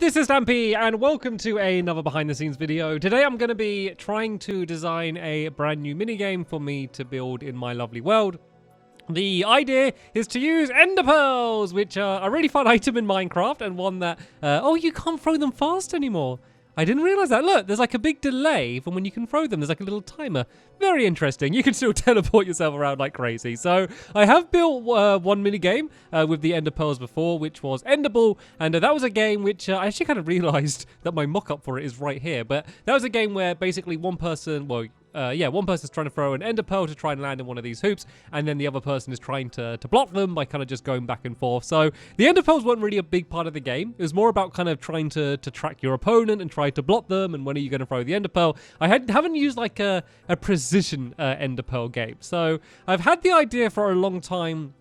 this is Stampy, and welcome to another behind the scenes video. Today I'm going to be trying to design a brand new minigame for me to build in my lovely world. The idea is to use ender pearls, which are a really fun item in Minecraft, and one that, oh, you can't throw them fast anymore. I didn't realize that. Look, there's like a big delay from when you can throw them. There's like a little timer. Very interesting. You can still teleport yourself around like crazy. So I have built one mini game with the ender pearls before, which was Enderball, and that was a game which I actually kind of realized that my mock-up for it is right here. But that was a game where basically one person, well, one person's trying to throw an ender pearl to try and land in one of these hoops, and then the other person is trying to block them by kind of just going back and forth. So the ender pearls weren't really a big part of the game. It was more about kind of trying to track your opponent and try to block them, and when are you going to throw the ender pearl. I haven't used like a precision ender pearl game. So I've had the idea for a long time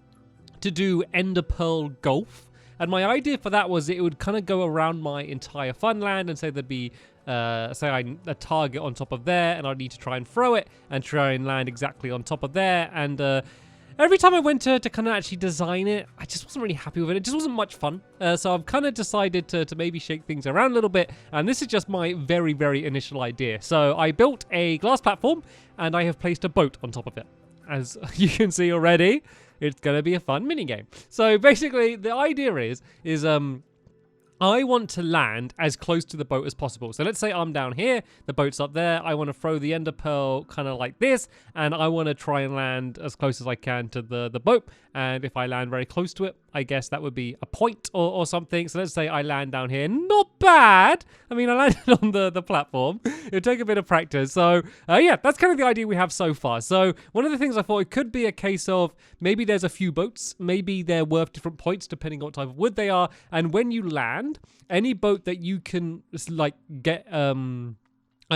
to do ender pearl golf. And my idea for that was it would kind of go around my entire funland, and say there'd be, a target on top of there, and I'd need to try and throw it and try and land exactly on top of there. And every time I went to kind of actually design it, I just wasn't really happy with it. It just wasn't much fun. So I've kind of decided to maybe shake things around a little bit. And this is just my very, very initial idea. So I built a glass platform, and I have placed a boat on top of it. As you can see already, it's going to be a fun minigame. So basically, the idea is I want to land as close to the boat as possible. So let's say I'm down here, the boat's up there. I want to throw the ender pearl kind of like this, and I want to try and land as close as I can to the boat. And if I land very close to it, I guess that would be a point or something. So let's say I land down here. Not bad. I mean, I landed on the platform. It'll take a bit of practice. So yeah, that's kind of the idea we have so far. So one of the things I thought it could be a case of maybe there's a few boats. Maybe they're worth different points depending on what type of wood they are. And when you land, any boat that you can like get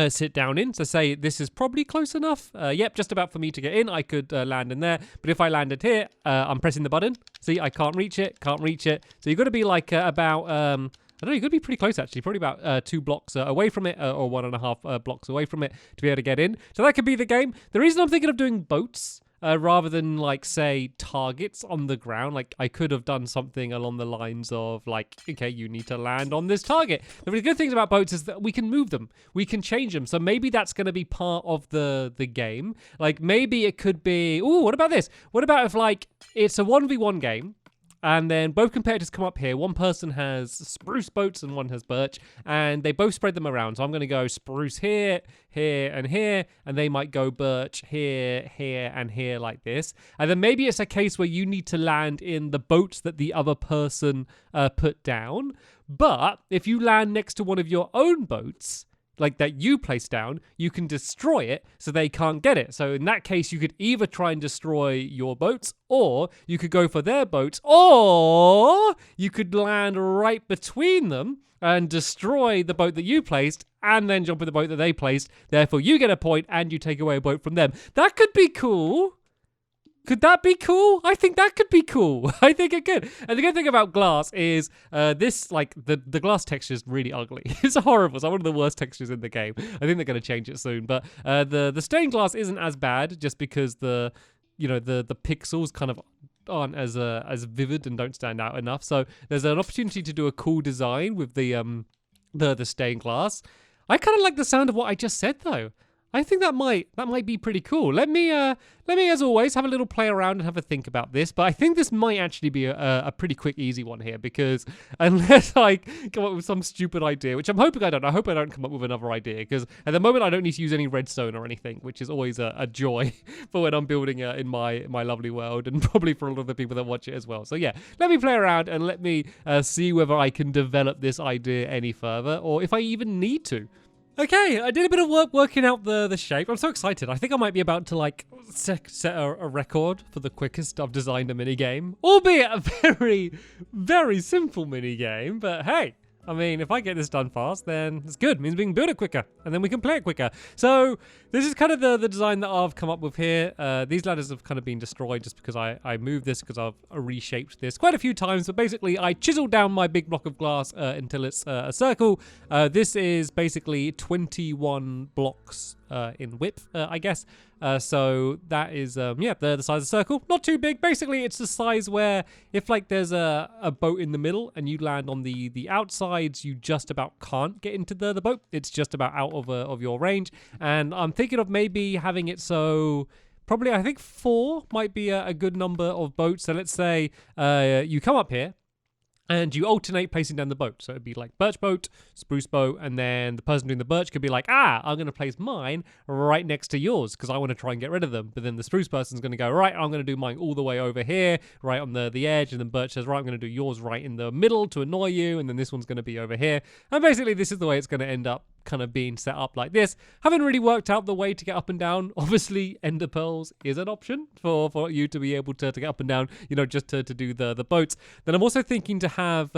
sit down in, so say this is probably close enough, yep, just about for me to get in, I could land in there. But if I landed here, I'm pressing the button, see, I can't reach it. So you've got to be like about I don't know, you could be pretty close actually, probably about 2 blocks away from it, or 1.5 blocks away from it to be able to get in. So that could be the game. The reason I'm thinking of doing boats rather than like say targets on the ground, like I could have done something along the lines of like, okay, you need to land on this target. The really good things about boats is that we can move them, we can change them. So maybe that's going to be part of the game. Like maybe it could be, ooh, what about this? What about if like it's a 1v1 game, and then both competitors come up here. One person has spruce boats and one has birch, and they both spread them around. So I'm going to go spruce here, here, and here, and they might go birch here, here, and here like this. And then maybe it's a case where you need to land in the boats that the other person put down. But if you land next to one of your own boats, like that you place down, you can destroy it so they can't get it. So in that case, you could either try and destroy your boats, or you could go for their boats, or you could land right between them and destroy the boat that you placed and then jump in the boat that they placed. Therefore, you get a point and you take away a boat from them. That could be cool. Could that be cool? I think that could be cool. I think it could. And the good thing about glass is this, like, the glass texture is really ugly. It's horrible. It's like one of the worst textures in the game. I think they're going to change it soon. But the stained glass isn't as bad just because the pixels kind of aren't as vivid and don't stand out enough. So there's an opportunity to do a cool design with the stained glass. I kind of like the sound of what I just said, though. I think that might be pretty cool. Let me as always have a little play around and have a think about this. But I think this might actually be a pretty quick, easy one here, because unless I come up with some stupid idea, which I'm hoping I don't. I hope I don't come up with another idea, because at the moment I don't need to use any redstone or anything, which is always a joy for when I'm building in my lovely world, and probably for a lot of the people that watch it as well. So yeah, let me play around and let me see whether I can develop this idea any further, or if I even need to. Okay, I did a bit of work working out the shape. I'm so excited. I think I might be about to like set a record for the quickest I've designed a minigame. Albeit a very, very simple minigame, but hey, I mean, if I get this done fast, then it's good. It means we can build it quicker, and then we can play it quicker. So this is kind of the design that I've come up with here. These ladders have kind of been destroyed just because I moved this, because I've reshaped this quite a few times. But basically, I chiseled down my big block of glass until it's a circle. This is basically 21 blocks in width, I guess. So that is, yeah, the size of the circle. Not too big. Basically, it's the size where if like there's a boat in the middle and you land on the outsides, you just about can't get into the boat. It's just about out of your range. And I'm thinking of maybe having it so... Probably, I think 4 might be a good number of boats. So let's say you come up here and you alternate placing down the boat. So it'd be like birch boat, spruce boat, and then the person doing the birch could be like, I'm going to place mine right next to yours because I want to try and get rid of them. But then the spruce person's going to go, right, I'm going to do mine all the way over here, right on the edge. And then birch says, right, I'm going to do yours right in the middle to annoy you. And then this one's going to be over here. And basically, this is the way it's going to end up kind of being set up like this. Haven't really worked out the way to get up and down. Obviously, ender pearls is an option for you to be able to get up and down, just to do the boats. Then I'm also thinking to have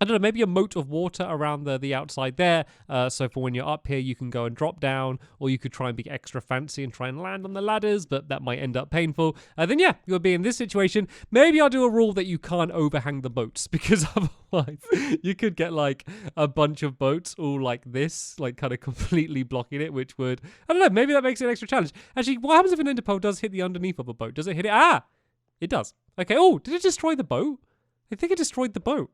I don't know, maybe a moat of water around the outside there. So for when you're up here, you can go and drop down, or you could try and be extra fancy and try and land on the ladders, but that might end up painful. Then yeah, you'll be in this situation. Maybe I'll do a rule that you can't overhang the boats, because otherwise you could get like a bunch of boats all like this, like kind of completely blocking it, which would, I don't know, maybe that makes it an extra challenge. Actually, what happens if an ender pearl does hit the underneath of a boat? Does it hit it? It does. Okay. Oh, did it destroy the boat? I think it destroyed the boat.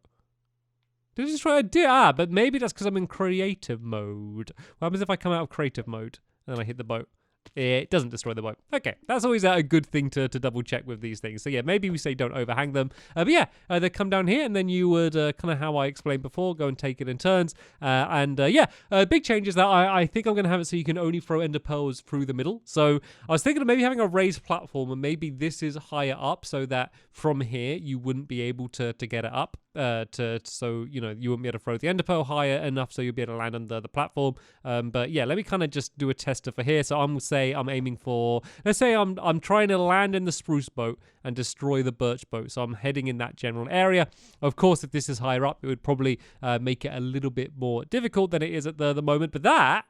Did it destroy it? But maybe that's because I'm in creative mode. What happens if I come out of creative mode and then I hit the boat? It doesn't destroy the boat. Okay, that's always a good thing to double check with these things. So yeah, maybe we say don't overhang them. But yeah, they come down here and then you would, kind of how I explained before, go and take it in turns. Big change is that I think I'm going to have it so you can only throw ender pearls through the middle. So I was thinking of maybe having a raised platform, and maybe this is higher up so that from here you wouldn't be able to get it up. So you wouldn't be able to throw the ender pearl higher enough so you'll be able to land under the platform. But yeah, let me kind of just do a tester for here. So I'm aiming for, let's say I'm trying to land in the spruce boat and destroy the birch boat. So I'm heading in that general area. Of course, if this is higher up, it would probably make it a little bit more difficult than it is at the moment. But that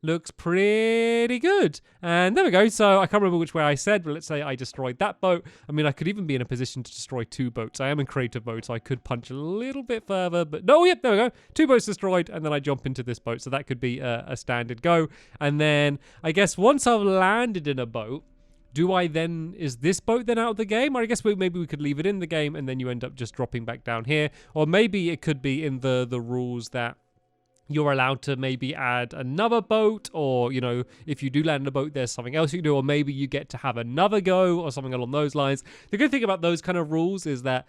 looks pretty good. And there we go. So I can't remember which way I said, but let's say I destroyed that boat. I mean, I could even be in a position to destroy 2 boats. I am in creative mode, so I could punch a little bit further, but no, yep, there we go. 2 boats destroyed, and then I jump into this boat. So that could be a standard go. And then I guess once I've landed in a boat, is this boat then out of the game? Or I guess maybe we could leave it in the game and then you end up just dropping back down here. Or maybe it could be in the rules that you're allowed to maybe add another boat, or, if you do land in a boat, there's something else you can do, or maybe you get to have another go or something along those lines. The good thing about those kind of rules is that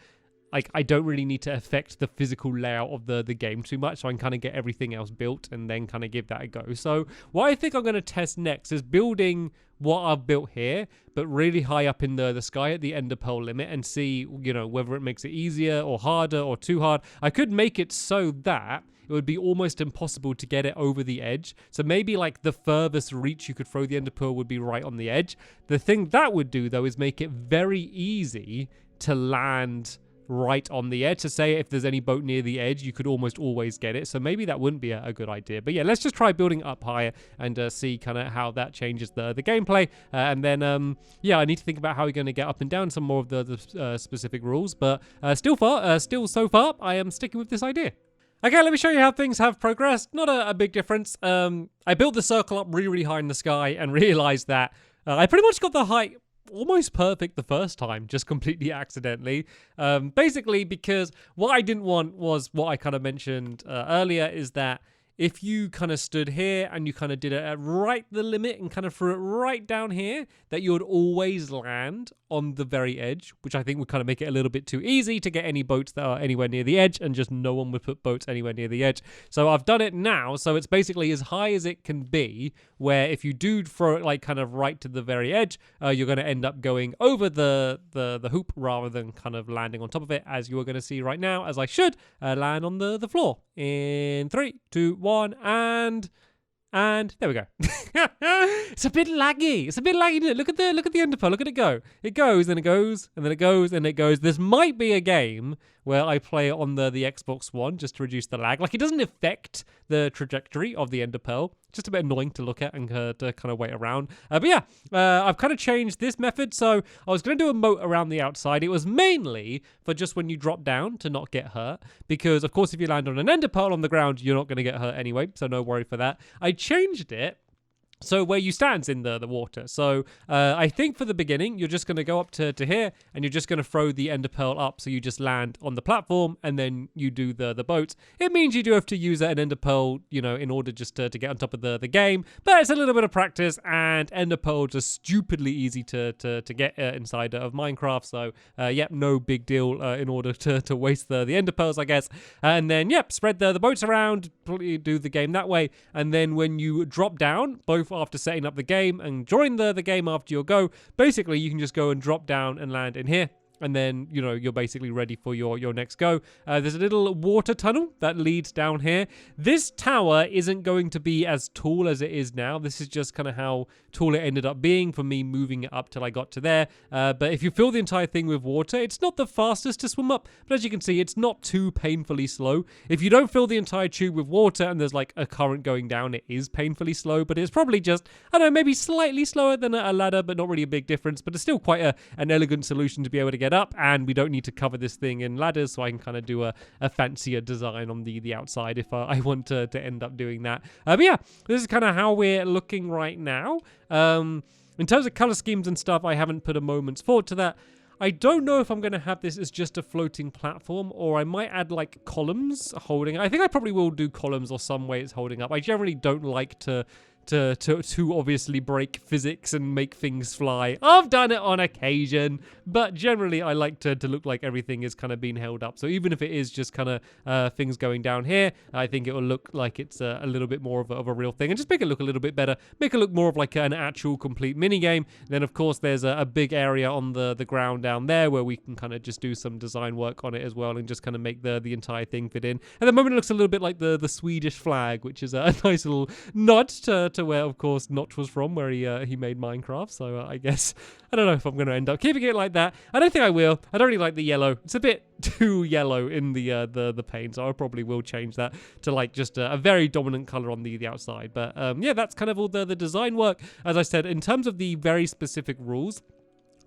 I don't really need to affect the physical layout of the game too much, so I can kind of get everything else built and then kind of give that a go. So what I think I'm going to test next is building what I've built here, but really high up in the sky at the ender pearl limit, and see, whether it makes it easier or harder or too hard. I could make it so that it would be almost impossible to get it over the edge. So maybe like the furthest reach you could throw the ender pearl would be right on the edge. The thing that would do though is make it very easy to land right on the edge. So say if there's any boat near the edge, you could almost always get it. So maybe that wouldn't be a good idea. But yeah, let's just try building up higher and see kind of how that changes the gameplay. And then, I need to think about how we're going to get up and down some more of the specific rules. But still so far, I am sticking with this idea. Okay, let me show you how things have progressed. Not a big difference. I built the circle up really, really high in the sky and realized that I pretty much got the height almost perfect the first time, just completely accidentally. Basically, because what I didn't want was what I kind of mentioned earlier, is that if you kind of stood here and you kind of did it at right the limit and kind of threw it right down here, that you would always land on the very edge, which I think would kind of make it a little bit too easy to get any boats that are anywhere near the edge, and just no one would put boats anywhere near the edge. So I've done it now, so it's basically as high as it can be, where if you do throw it like kind of right to the very edge, you're going to end up going over the hoop rather than kind of landing on top of it, as you are going to see right now, as I should land on the floor. In 3, 2, 1, and there we go. It's a bit laggy. Look at the ender pearl. Look at it go. It goes, then it goes, and then it goes, and it goes. This might be a game where I play it on the Xbox One just to reduce the lag. Like, it doesn't affect the trajectory of the ender pearl. It's just a bit annoying to look at and to kind of wait around. But yeah, I've kind of changed this method. So I was going to do a moat around the outside. It was mainly for just when you drop down to not get hurt. Because, of course, if you land on an ender pearl on the ground, you're not going to get hurt anyway. So no worry for that. I changed it So where you stand's in the water. So I think for the beginning, you're just going to go up to here, and you're just going to throw the ender pearl up, so you just land on the platform, and then you do the boat. It means you do have to use an ender pearl, you know, in order just to get on top of the game, but it's a little bit of practice, and ender pearls are stupidly easy to get inside of Minecraft. So yep, no big deal in order to waste the ender pearls, I guess. And then yep, spread the boats around, do the game that way, and then when you drop down, both after setting up the game and during the game after your go, basically you can just go and drop down and land in here. And then, you know, you're basically ready for your next go. There's a little water tunnel that leads down here. This tower isn't going to be as tall as it is now. This is just kind of how tall it ended up being for me moving it up till I got to there. But if you fill the entire thing with water, it's not the fastest to swim up. But as you can see, it's not too painfully slow. If you don't fill the entire tube with water and there's like a current going down, it is painfully slow. But it's probably just, I don't know, maybe slightly slower than a ladder, but not really a big difference. But it's still quite an elegant solution to be able to get up, and we don't need to cover this thing in ladders, so I can kind of do a fancier design on the outside if I want to end up doing that. But yeah, this is kind of how we're looking right now. In terms of color schemes and stuff, I haven't put a moment's thought to that. I don't know if I'm going to have this as just a floating platform, or I might add like columns holding. I think I probably will do columns or some way it's holding up. I generally don't like to obviously break physics and make things fly. I've done it on occasion, but generally I like to look like everything is kind of being held up. So even if it is just kind of things going down here, I think it will look like it's a little bit more of a real thing, and just make it look a little bit better, make it look more of like an actual complete mini game. Then of course there's a big area on the ground down there where we can kind of just do some design work on it as well, and just kind of make the entire thing fit in. At the moment it looks a little bit like the Swedish flag, which is a nice little nod to where, of course, Notch was from, where he made Minecraft. So I guess, I don't know if I'm going to end up keeping it like that. I don't think I will. I don't really like the yellow. It's a bit too yellow in the paint, so I probably will change that to like just a very dominant color on the outside. But yeah, that's kind of all the design work. As I said, in terms of the very specific rules,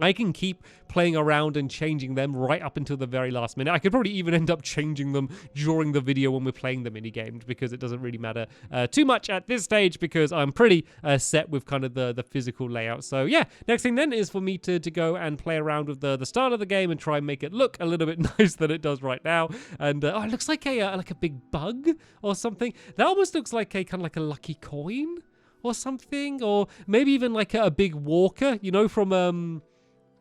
I can keep playing around and changing them right up until the very last minute. I could probably even end up changing them during the video when we're playing the minigames, because it doesn't really matter too much at this stage, because I'm pretty set with kind of the physical layout. So yeah, next thing then is for me to go and play around with the start of the game and try and make it look a little bit nicer than it does right now. And oh, it looks like a big bug or something. That almost looks like a kind of like a lucky coin or something, or maybe even like a big walker, you know, from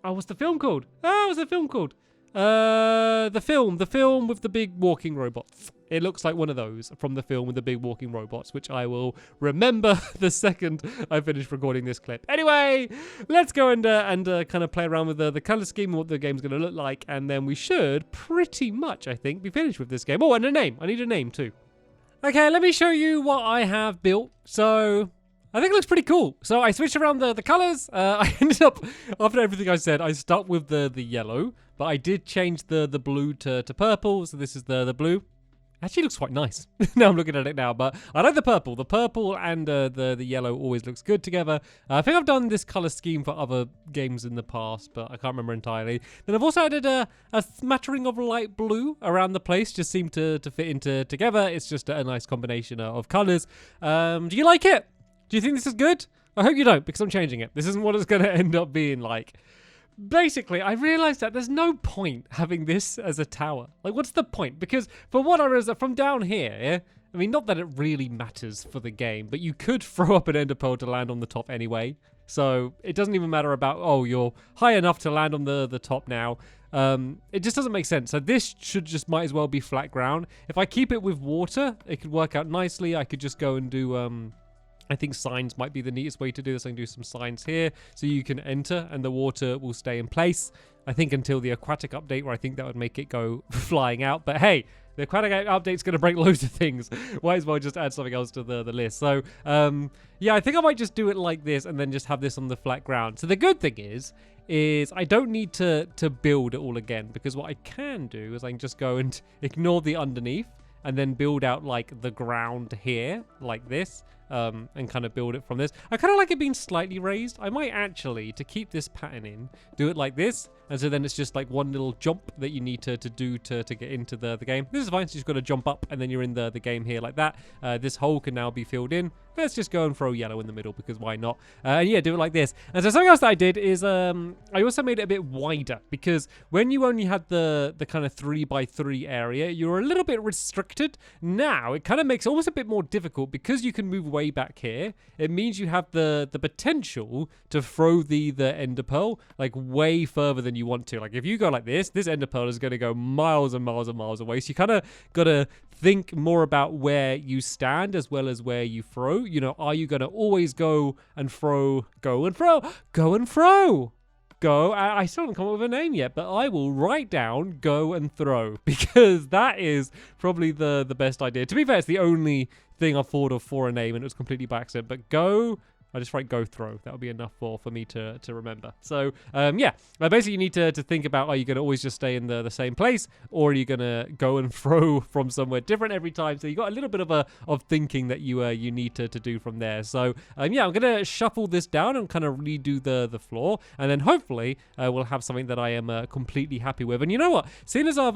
oh, what's the film called? Oh, what's the film called? The film with the big walking robots. It looks like one of those from the film with the big walking robots, which I will remember the second I finish recording this clip. Anyway, let's go and kind of play around with the color scheme and what the game's going to look like, and then we should pretty much, I think, be finished with this game. Oh, and a name. I need a name too. Okay, let me show you what I have built. So I think it looks pretty cool. So I switched around the colors. I ended up, after everything I said, I stuck with the yellow, but I did change the blue to purple. So this is the blue. Actually looks quite nice. Now I'm looking at it now, but I like the purple. The purple and the yellow always looks good together. I think I've done this color scheme for other games in the past, but I can't remember entirely. Then I've also added a smattering of light blue around the place. Just seemed to fit into together. It's just a nice combination of colors. Do you like it? Do you think this is good? I hope you don't, because I'm changing it. This isn't what it's going to end up being like. Basically, I realized that there's no point having this as a tower. Like, what's the point? Because for what I was from down here, I mean, not that it really matters for the game, but you could throw up an ender pearl to land on the top anyway. So it doesn't even matter about, oh, you're high enough to land on the top now. It just doesn't make sense. So this should just might as well be flat ground. If I keep it with water, it could work out nicely. I could just go and do I think signs might be the neatest way to do this. I can do some signs here so you can enter and the water will stay in place. I think until the aquatic update, where I think that would make it go flying out. But hey, the aquatic update's going to break loads of things. Might as well just add something else to the list. So yeah, I think I might just do it like this and then just have this on the flat ground. So the good thing is I don't need to build it all again, because what I can do is I can just go and ignore the underneath and then build out like the ground here like this. and kind of build it from this. I kind of like it being slightly raised. I might actually, to keep this pattern in, do it like this. And so then it's just like one little jump that you need to do to get into the game. This is fine. So you just got to jump up and then you're in the game here like that. This hole can now be filled in. Let's just go and throw yellow in the middle because why not? And yeah, do it like this. And so something else that I did is I also made it a bit wider because when you only had the kind of 3x3 area, you were a little bit restricted. Now it kind of makes it almost a bit more difficult because you can move way back here. It means you have the potential to throw the ender pearl like way further than you want to. Like if you go like this ender pearl is going to go miles and miles and miles away. So you kind of got to think more about where you stand as well as where you throw. You know, are you going to always go and throw, go and throw, go and throw? Go. I still haven't come up with a name yet, but I will write down go and throw because that is probably the best idea. To be fair, it's the only thing I've thought of for a name and it was completely by accident, but go. I just write go throw. That would be enough for me to remember. So, yeah. Basically, you need to think about, are you going to always just stay in the same place? Or are you going to go and throw from somewhere different every time? So you got a little bit of thinking that you need to do from there. So, yeah, I'm going to shuffle this down and kind of redo the floor. And then hopefully we'll have something that I am completely happy with. And you know what? Seeing as I've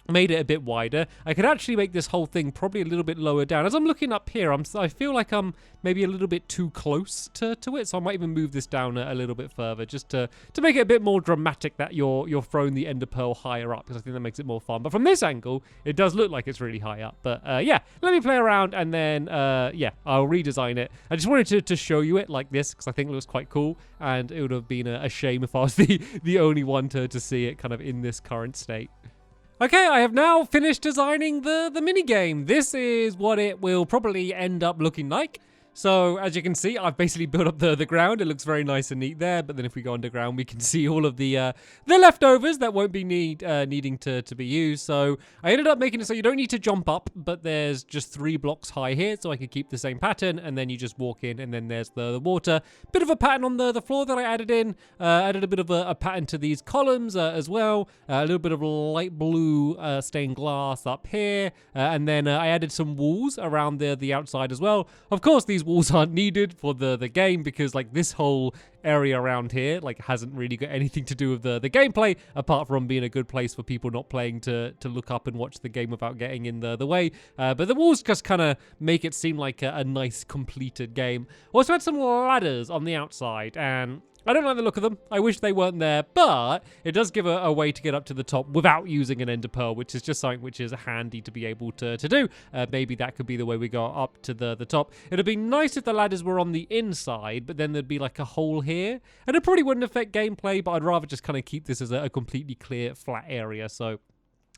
made it a bit wider, I could actually make this whole thing probably a little bit lower down. As I'm looking up here, I feel like I'm maybe a little bit too close to it, so I might even move this down a little bit further just to make it a bit more dramatic that you're throwing the ender pearl higher up, because I think that makes it more fun. But from this angle, it does look like it's really high up. But yeah, let me play around and then yeah, I'll redesign it. I just wanted to show you it like this because I think it looks quite cool, and it would have been a shame if I was the only one to see it kind of in this current state. Okay, I have now finished designing the minigame. This is what it will probably end up looking like. So, as you can see, I've basically built up the ground. It looks very nice and neat there. But then if we go underground, we can see all of the leftovers that won't be needing to be used. So, I ended up making it so you don't need to jump up, but there's just 3 blocks high here. So, I could keep the same pattern. And then you just walk in, and then there's the water. Bit of a pattern on the floor that I added in. Added a bit of a pattern to these columns as well. A little bit of light blue stained glass up here. And then I added some walls around the outside as well. Of course, these walls aren't needed for the game because like this whole area around here like hasn't really got anything to do with the gameplay apart from being a good place for people not playing to look up and watch the game without getting in the way. But the walls just kind of make it seem like a nice completed game. Also had some ladders on the outside, and I don't like the look of them. I wish they weren't there, but it does give a way to get up to the top without using an ender pearl, which is just something which is handy to be able to do. Maybe that could be the way we go up to the top. It'd be nice if the ladders were on the inside, but then there'd be like a hole here, and it probably wouldn't affect gameplay, but I'd rather just kind of keep this as a completely clear, flat area. So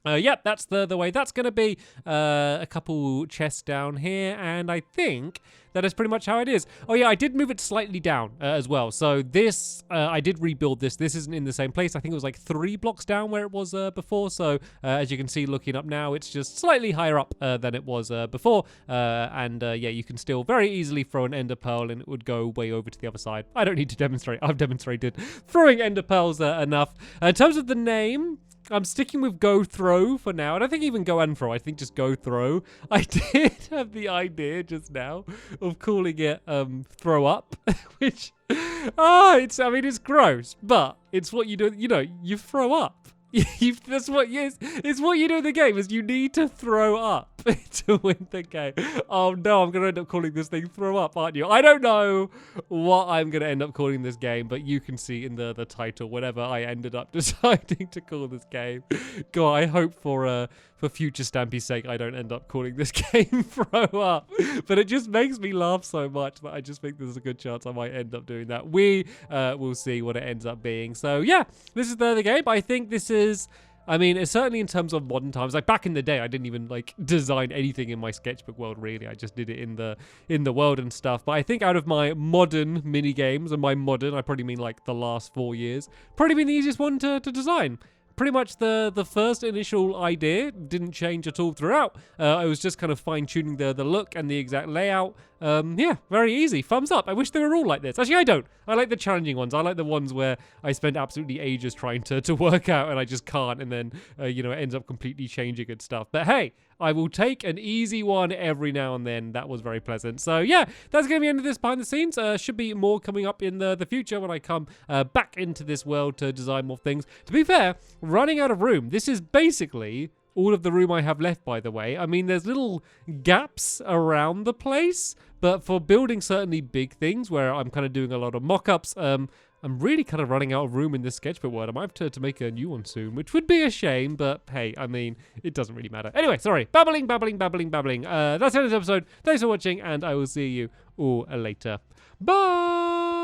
yep, that's the way that's going to be. A couple chests down here, and I think that is pretty much how it is. Oh yeah, I did move it slightly down as well. So this, I did rebuild this. This isn't in the same place. I think it was like 3 blocks down where it was before. So as you can see, looking up now, it's just slightly higher up than it was before. And yeah, you can still very easily throw an ender pearl and it would go way over to the other side. I don't need to demonstrate. I've demonstrated throwing ender pearls enough. In terms of the name, I'm sticking with go throw for now. I don't think even go and throw. I think just go throw. I did have the idea just now of calling it throw up, which I mean it's gross, but it's what you do. You know, you throw up. That's what it's what you do in the game is you need to throw up to win the game. Oh no, I'm gonna end up calling this thing throw up, aren't you? I don't know what I'm gonna end up calling this game, but you can see in the title whatever I ended up deciding to call this game. God, I hope for future Stampy's sake I don't end up calling this game throw up, but it just makes me laugh so much that I just think there's a good chance I might end up doing that. We will see what it ends up being. So yeah, this is the game. I think this is, I mean, it's certainly in terms of modern times. Like back in the day, I didn't even like design anything in my sketchbook world. Really, I just did it in the world and stuff. But I think out of my modern mini games, and by modern, I probably mean like the last 4 years, probably been the easiest one to design. Pretty much the first initial idea didn't change at all throughout. I was just kind of fine-tuning the look and the exact layout. Yeah, very easy. Thumbs up. I wish they were all like this. Actually, I don't. I like the challenging ones. I like the ones where I spend absolutely ages trying to work out and I just can't, and then, you know, it ends up completely changing and stuff. But hey, I will take an easy one every now and then. That was very pleasant. So yeah, that's going to be the end of this behind the scenes. Should be more coming up in the future when I come back into this world to design more things. To be fair, running out of room. This is basically all of the room I have left, by the way. I mean, there's little gaps around the place, but for building certainly big things where I'm kind of doing a lot of mock-ups, I'm really kind of running out of room in this sketchbook world. I might have to make a new one soon, which would be a shame, but hey, I mean, it doesn't really matter. Anyway, sorry. Babbling. That's the end of this episode. Thanks for watching, and I will see you all later. Bye!